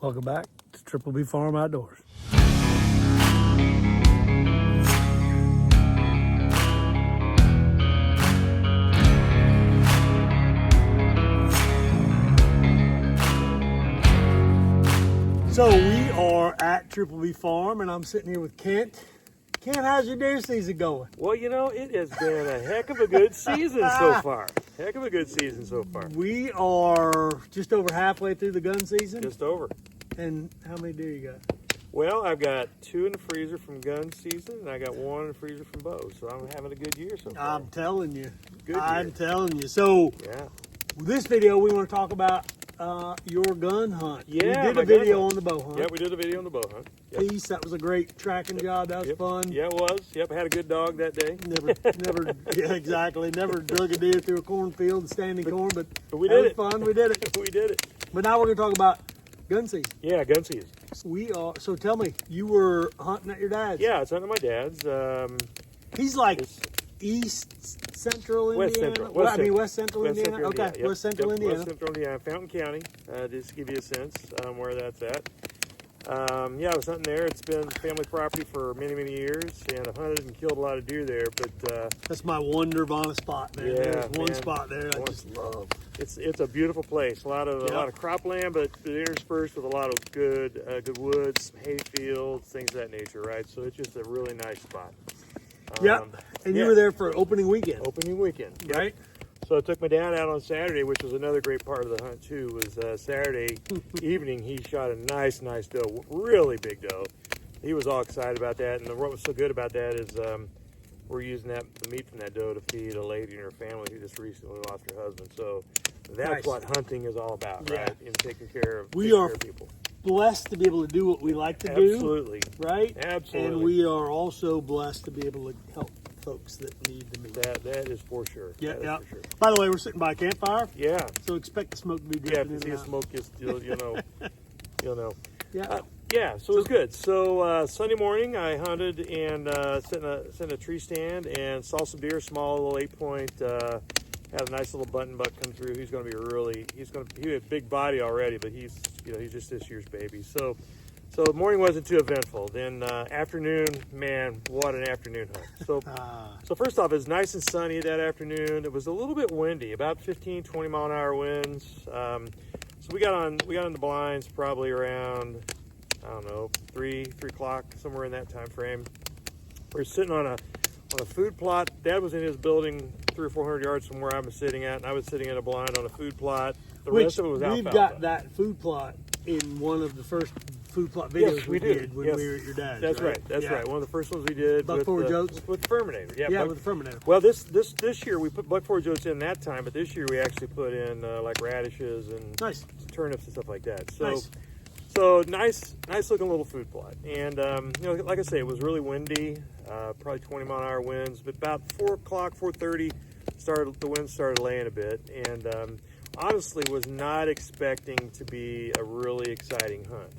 Welcome back to Triple B Farm Outdoors. So we are at Triple B Farm, and I'm sitting here with Kent. Kent, how's your deer season going? Well, you know, it has been a heck of a good season so far. Heck of a good season so far. We are just over halfway through the gun season. Just over. And how many deer you got? Well, I've got 2 in the freezer from gun season, and I got 1 in the freezer from bow. So I'm having a good year so far. I'm telling you. Good year. I'm telling you. So Yeah. this video, we want to talk about your gun hunt. Yeah, we did my a video gun hunt. on the bow hunt. Yeah, we did a video on the bow hunt. Yep. Piece. That was a great tracking job. That was Yep. fun. Yeah, it was. Yep, I had a good dog that day. Never, yeah, exactly. Never drug a deer through a cornfield, standing corn, but we that did was it. fun. We did it. We did it. But now we're going to talk about gun season. Yeah, gun season. We are. So tell me, you were hunting at your dad's. Yeah, it's hunting at my dad's. He's like It's east central West Indiana. Central. Well, West I mean Central. West Central West Indiana. Central, Okay, yeah, yep, West Central yep, Indiana. West Central Indiana, Fountain County, just to give you a sense where that's at. Yeah, I was hunting there. It's been family property for many, many years, and I've hunted and killed a lot of deer there. But That's my one Nirvana spot, man. Yeah, There's one man. spot there I just love. it's a beautiful place. A lot of cropland, but interspersed with a lot of good woods, hay fields, things of that nature, right? So it's just a really nice spot. Yep. And you yeah. were there for opening weekend, Opening weekend, yep. right? So I took my dad out on Saturday, which was another great part of the hunt too. Was Saturday evening he shot a nice doe, really big doe. He was all excited about that, and what was so good about that is we're using the meat from that doe to feed a lady and her family who just recently lost her husband. So that's Nice. what hunting is all about, Yeah. right? In taking care of people. Blessed to be able to do what we like to Absolutely. do, right? Absolutely. And we are also blessed to be able to help folks that need the meat. That is for sure. Yeah, That is yeah. for sure. By the way, we're sitting by a campfire, Yeah. so expect the smoke to be Yeah, dripping if in you and see out. a smoke, you'll know. Yeah. Yeah, so it was good. So Sunday morning, I hunted and sat in a tree stand and saw some deer, small little 8-point. Had a nice little button buck come through. He's going to be he had a big body already, but he's just this year's baby. So morning wasn't too eventful. Then afternoon, man, what an afternoon hunt. So first off, it was nice and sunny that afternoon. It was a little bit windy, about 15, 20 mile an hour winds. So we got on the blinds probably around, I don't know, 3 o'clock, somewhere in that time frame. We were sitting on a food plot. Dad was in his building 300 or 400 yards from where I was sitting at, and I was sitting at a blind on a food plot. The rest of it was alfalfa. We've got that food plot in one of the first food plot videos Yes, we we did when Yes. we were at your dad's. That's right. That's right. One of the first ones we did Buck forward Jotes? with the Ferminator. Yeah, with the Ferminator. Well, this year we put buck forward Jotes in that time, but this year we actually put in like radishes and Nice. turnips and stuff like that. So Nice. so nice looking little food plot. And like I say, it was really windy, probably 20 mile an hour winds. But about 4 o'clock, 4:30, the wind started laying a bit, and honestly was not expecting to be a really exciting hunt.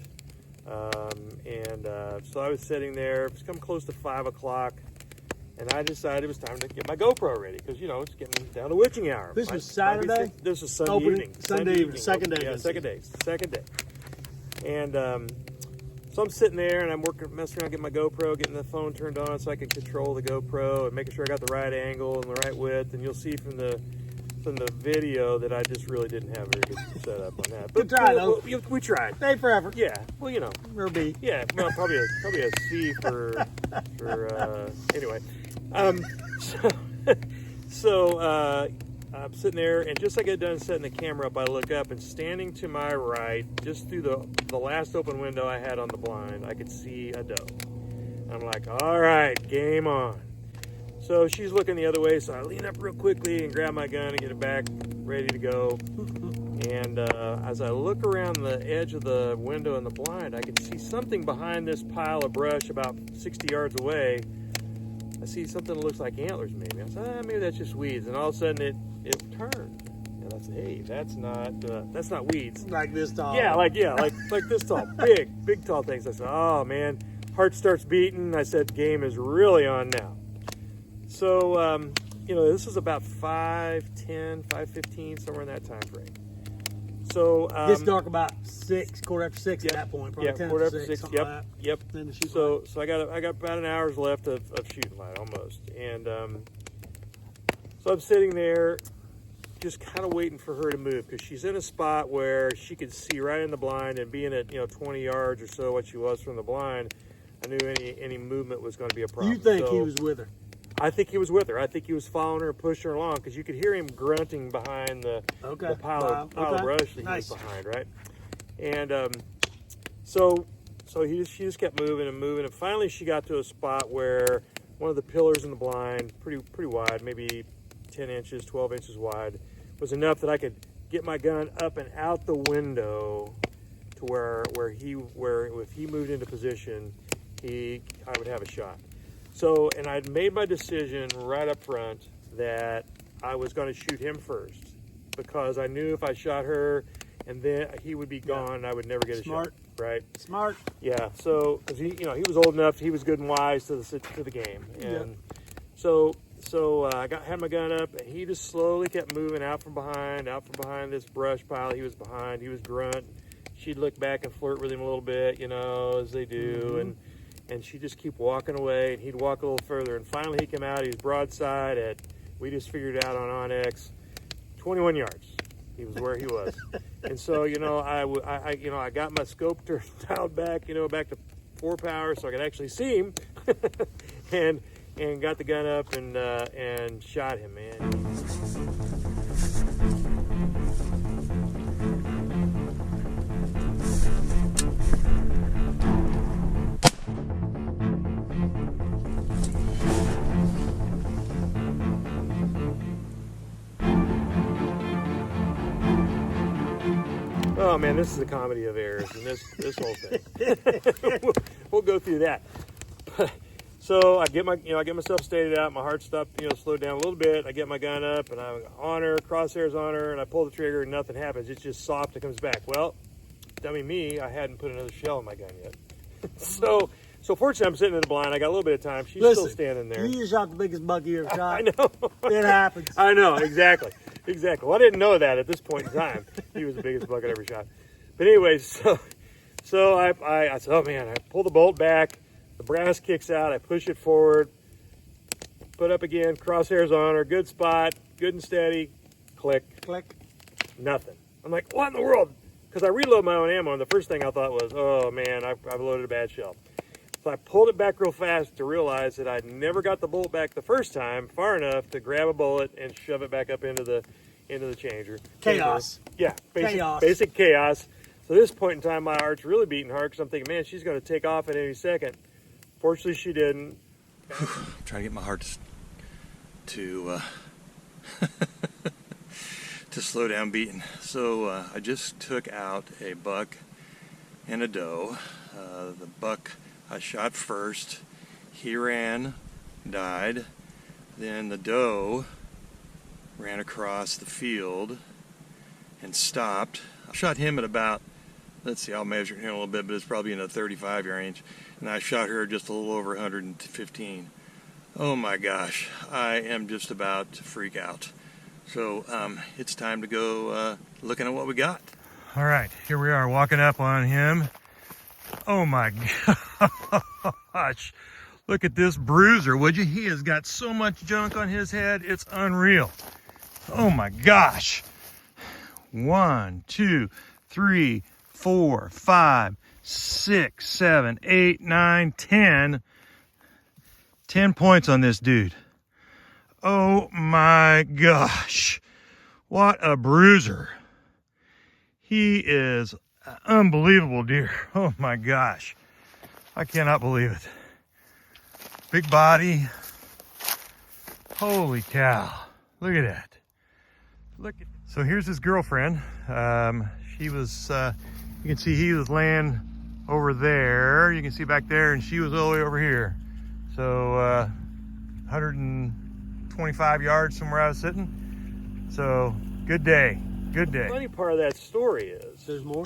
So I was sitting there. It was coming close to 5 o'clock, and I decided it was time to get my GoPro ready because it's getting down to witching hour. This was Saturday? This was Sunday Opening- evening. Sunday evening, second day. Yeah, second day. And so I'm sitting there and I'm messing around, getting my GoPro, getting the phone turned on so I can control the GoPro and making sure I got the right angle and the right width. And you'll see from the video that I just really didn't have a very good setup on that. But Good try, though. we tried. Stay forever. Yeah. Well, Or B. yeah. Well, probably a C for anyway. So I'm sitting there, and just like I get done setting the camera up, I look up, and standing to my right, just through the last open window I had on the blind, I could see a doe. I'm like, all right, game on. So she's looking the other way, so I lean up real quickly and grab my gun and get it back, ready to go. And as I look around the edge of the window in the blind, I can see something behind this pile of brush about 60 yards away. I see something that looks like antlers maybe. I said, maybe that's just weeds. And all of a sudden it turned. And I said, hey, that's not weeds. Like this tall. Like this tall. Big tall things. I said, oh man, heart starts beating. I said, game is really on now. So, this is about 5:10, 5:15, somewhere in that time frame. So Gets dark about 6, quarter after 6 at that point. Probably 10 quarter after after 6. 6. Something Yep, like that. yep. Then the shoot So light. so I got about an hour's left of shooting light almost, and so I'm sitting there, just kind of waiting for her to move because she's in a spot where she could see right in the blind, and being at 20 yards or so what she was from the blind, I knew any movement was going to be a problem. You think he was with her? I think he was with her. I think he was following her, pushing her along, because you could hear him grunting behind the pile of brush that he was behind, right? And so she just kept moving and moving, and finally she got to a spot where one of the pillars in the blind, pretty wide, maybe 10 inches, 12 inches wide, was enough that I could get my gun up and out the window to where if he moved into position, I would have a shot. So, and I'd made my decision right up front that I was going to shoot him first, because I knew if I shot her and then he would be gone, and I would never get a shot. Right? Smart. Yeah. So, because he was old enough, he was good and wise to the game, and so I had my gun up, and he just slowly kept moving out from behind this brush pile he was behind. He was grunt. She'd look back and flirt with him a little bit, as they do, and she'd just keep walking away, and he'd walk a little further, and finally he came out. He was broadside at, we just figured it out on Onyx, 21 yards. He was where he was. And so, I got my scope dialed back, back to 4 power so I could actually see him, and got the gun up and shot him, man. Oh man, this is a comedy of errors, and this whole thing. we'll go through that. So I get myself stated out. My heart stopped, slowed down a little bit. I get my gun up, and I'm on her, crosshairs on her, and I pull the trigger, and nothing happens. It's just soft. It comes back. Well, dummy me, I hadn't put another shell in my gun yet. So fortunately, I'm sitting in the blind. I got a little bit of time. She's still standing there. You just shot the biggest buck you ever shot. I know. It happens. I know, exactly. Well, I didn't know that at this point in time. He was the biggest buck I'd ever shot. But anyways, so I said, oh man, I pull the bolt back. The brass kicks out. I push it forward. Put up again. Crosshairs on her. Good spot. Good and steady. Click. Click. Nothing. I'm like, what in the world? Because I reload my own ammo, and the first thing I thought was, oh man, I've loaded a bad shell. So I pulled it back real fast to realize that I'd never got the bolt back the first time far enough to grab a bullet and shove it back up into the changer. Chaos. Yeah, basic chaos. So at this point in time, my heart's really beating hard because I'm thinking, man, she's going to take off at any second. Fortunately, she didn't. I'm trying to get my heart to to slow down beating. So I just took out a buck and a doe. The buck I shot first. He ran, died. Then the doe ran across the field and stopped. I shot him at about, let's see, I'll measure him a little bit, but it's probably in the 35 range. And I shot her just a little over 115. Oh my gosh, I am just about to freak out. So it's time to go looking at what we got. All right, here we are walking up on him. Oh my gosh. Look at this bruiser, would you? He has got so much junk on his head, it's unreal. Oh my gosh. 1, 2, 3, 4, 5, 6, 7, 8, 9, 10. 10 points on this dude. Oh my gosh. What a bruiser. He is an unbelievable deer. Oh my gosh. I cannot believe it. Big body. Holy cow. Look at that. So here's his girlfriend. She was, you can see he was laying over there. You can see back there, and she was all the way over here. So 125 yards from where I was sitting. So good day. Good day. The funny part of that story is there's more.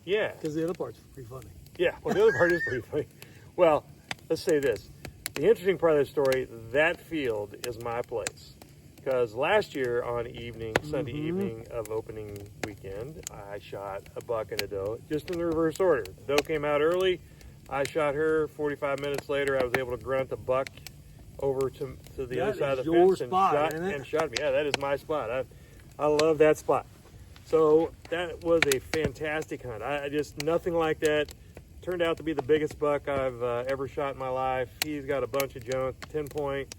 Yeah. Because the other part's pretty funny. Yeah. Well, the other part is pretty funny. Well, let's say this. The interesting part of the story, that field is my place. Because last year on Sunday evening of opening weekend, I shot a buck and a doe, just in the reverse order. The doe came out early. I shot her. 45 minutes later, I was able to grunt a buck over to the other side of the fence and shot me. Yeah, that is my spot. I love that spot. So that was a fantastic hunt. I just, nothing like that. Turned out to be the biggest buck I've ever shot in my life. He's got a bunch of junk, 10 point.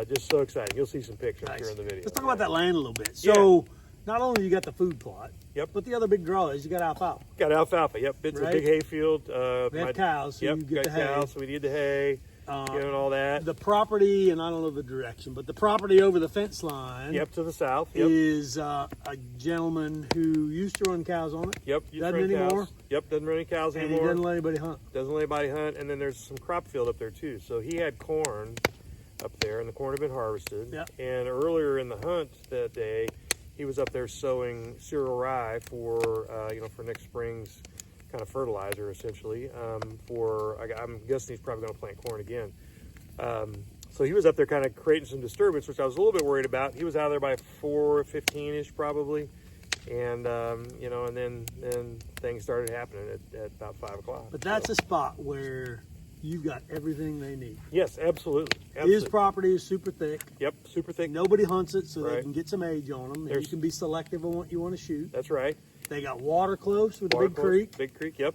Just so exciting. You'll see some pictures here in the video. Let's talk about that land a little bit. So not only you got the food plot, but the other big draw is you got alfalfa. Got alfalfa, yep. It's a big hay field. We have cows, so you get the hay. Cows, so we need the hay. And all that. The property, and I don't know the direction, but the property over the fence line. Yep, to the south. Is a gentleman who used to run cows on it. Yep, doesn't anymore. Yep, doesn't run any cows anymore. And he doesn't let anybody hunt. Doesn't let anybody hunt, and then there's some crop field up there too. So he had corn up there, and the corn had been harvested. Yep. And earlier in the hunt that day, he was up there sowing cereal rye for for next spring's kind of fertilizer, essentially. I'm guessing he's probably going to plant corn again. So he was up there kind of creating some disturbance, which I was a little bit worried about. He was out there by 4:15ish probably, and and then things started happening at about 5 o'clock. But that's a spot where you've got everything they need. Yes, absolutely. His property is super thick. Yep, super thick. Nobody hunts it, so they can get some age on them. And you can be selective on what you want to shoot. That's right. They got water close with a big creek. Big creek, yep.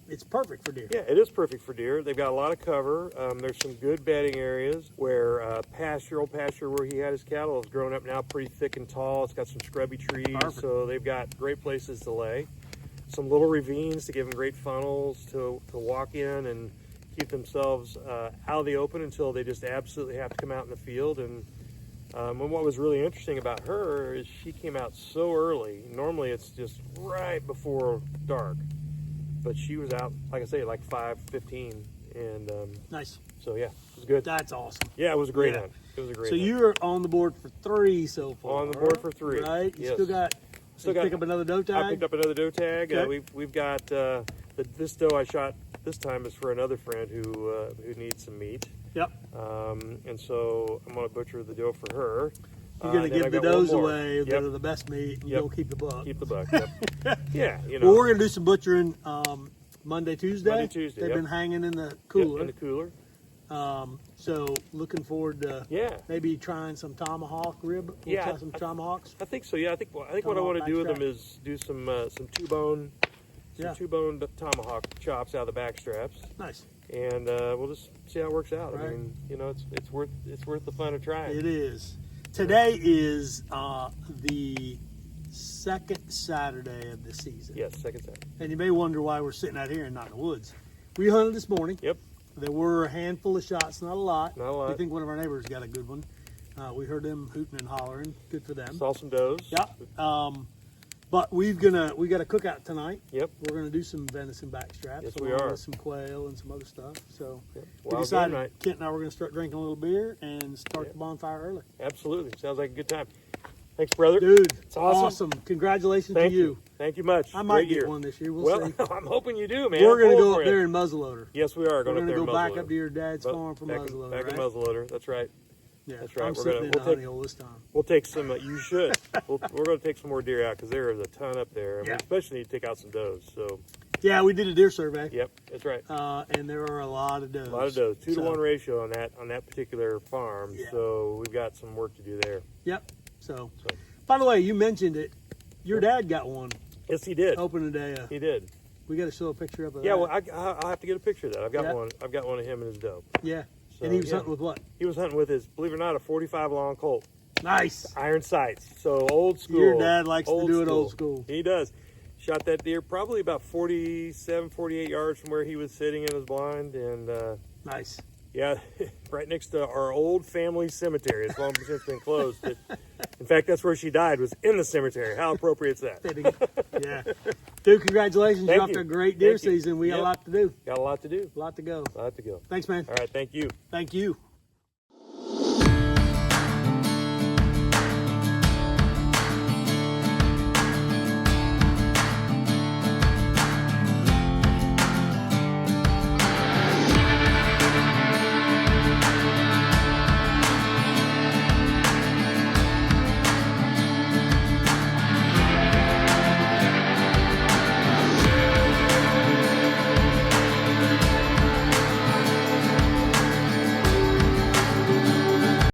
It's perfect for deer. Yeah, it is perfect for deer. They've got a lot of cover. There's some good bedding areas where old pasture where he had his cattle has grown up now pretty thick and tall. It's got some scrubby trees, so they've got great places to lay. Some little ravines to give them great funnels to walk in and keep themselves out of the open until they just absolutely have to come out in the field. And what was really interesting about her is she came out so early. Normally it's just right before dark, but she was out, like I say, like 5:15, and nice. So yeah, it was good. That's awesome. Yeah, it was a great hunt. It was a great. So hunt. you're on the board for 3 so far. On the board for 3, right? You yes. still got pick up another doe tag. I picked up another doe tag. Okay. We've got this doe I shot this time is for another friend who needs some meat. Yep. And so I'm gonna butcher the doe for her. You're gonna give the does away that are the best meat, and you'll keep the buck. Keep the buck. Yep. Yeah. Well, we're gonna do some butchering Monday, Tuesday. Monday, Tuesday. They've been hanging in the cooler. In the cooler. So looking forward to maybe trying some tomahawk rib. We'll try some tomahawks. I think so. Yeah, I think what I want to do with them is do some two-bone tomahawk chops out of the back straps. Nice. And we'll just see how it works out. Right. I mean, it's worth the fun of trying. It is. Today is the second Saturday of the season. Yes, second Saturday. And you may wonder why we're sitting out here and not in the woods. We hunted this morning. Yep. There were a handful of shots, not a lot. Not a lot. We think one of our neighbors got a good one. We heard them hooting and hollering. Good for them. Saw some does. Yeah. But we got a cookout tonight. Yep. We're gonna do some venison backstraps. Yes, we are. With some quail and some other stuff. So we decided Kent and I were gonna start drinking a little beer and start the bonfire early. Absolutely. Sounds like a good time. Thanks, brother. Dude, it's awesome. Congratulations to you. Thank you much. I might get one this year. We'll see. I'm hoping you do, man. We're going to go up there in muzzleloader. Yes, we are. We're going to go back up to your dad's farm for muzzleloader. Back in muzzleloader. That's right. Yeah, that's right. I'm sitting in the honey hole this time. We'll take some. You should. We're going to take some more deer out because there is a ton up there. And we especially need to take out some does. So. Yeah, we did a deer survey. Yep, that's right. And there are a lot of does. A lot of does. 2-to-1 ratio on that particular farm. Yeah. So we've got some work to do there. Yep. So. By the way, you mentioned it. Your dad got one. Yes, he did. Opening day. He did. We got to show a picture of it. Yeah, well, I'll have to get a picture of that. I've got one. I've got one of him and his doe. Yeah. So, and he was hunting with what? He was hunting with his, believe it or not, a 45 long Colt. Nice. Iron sights. So old school. Your dad likes to do it old school. He does. Shot that deer probably about 47, 48 yards from where he was sitting in his blind, and nice. Yeah, right next to our old family cemetery. It's long since been closed. In fact, that's where she died, was in the cemetery. How appropriate is that? Fitting. Yeah. Dude, congratulations. You're off to a great deer season. We got a lot to do. Got a lot to do. A lot to go. A lot to go. Thanks, man. All right, thank you. Thank you.